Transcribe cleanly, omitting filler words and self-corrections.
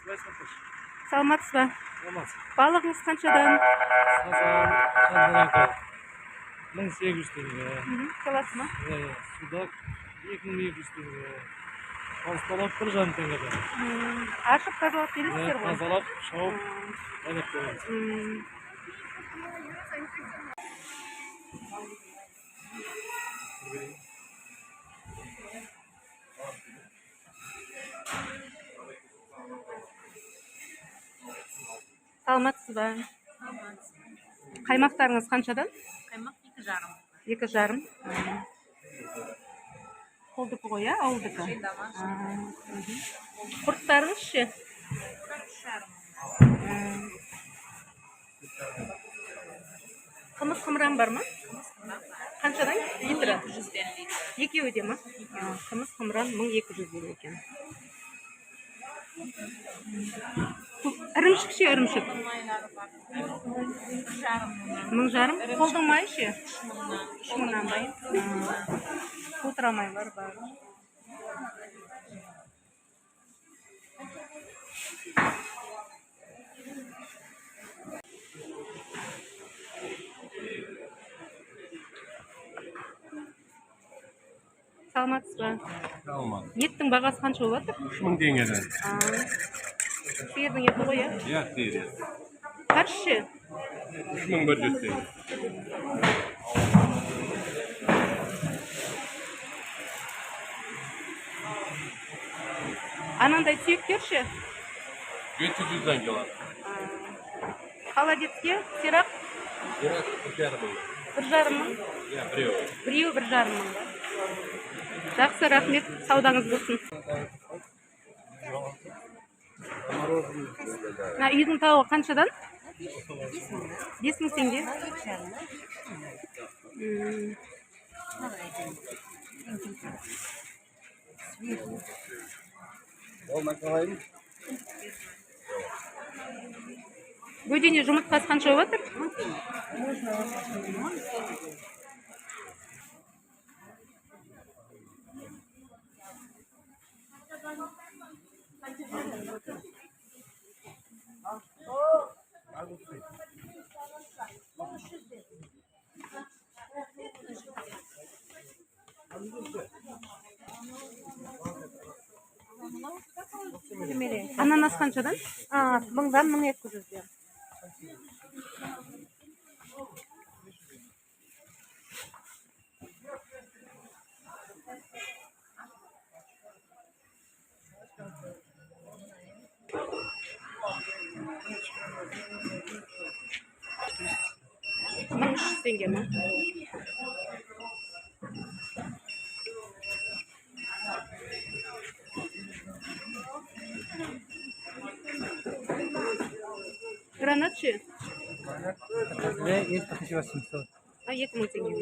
Саламатсыз ба? Саламатсыз. Балығыңыз қаншадан? Сазан, шардарака 1800 теңге. Келесі ма? Судак 2200 теңге. Пасталап 1,5 теңгеден. Ашып тазалап бересіздер ғой? Тазалап, шауып, дайындап береміз. Саламатсыз ба? Қаймақтарыңыз қаншадан? Қаймақ 2,5. 2,5. Қолдікі ғой, иә? Ауылдікі? Құрттарыңыз ше? 3,5. Қымыз қымыран бар ма? Қаншадан? Литрі? 200 теңге. Екеуі де ма? Қымыз қымыран 1200 екен. Ірімшік ше, ірімшік? Майлары бар. 1,5. 1,5. Қолдың майы ше? 3 мыңнан. Бай. Қотыра майлар бар. Саламатсыз ба? Саламат. Еттің бағасы қанша болып жатыр? 3000 теңгеден. Сиырдың еті ғой, иә? Иә, теңге. Қаршы ше? 3100 теңге. Анандай сүйектер ше? 700'den kilo. Холодецке, сирақ Biraz 1,5 мың. 1,5 мың. Иә, біреу. Біреу 1,5 мың. Жақсы, рахмет, саудаңыз болсын. Үйдің тауы қаншадан? 5,000 теңге. Бөдене жұмыртқасы қанша болып жатыр? Ананас қаншадан? 1000-дан 1200. Теңге ма? Гранат ше? Есть 1800. 2000 теңге.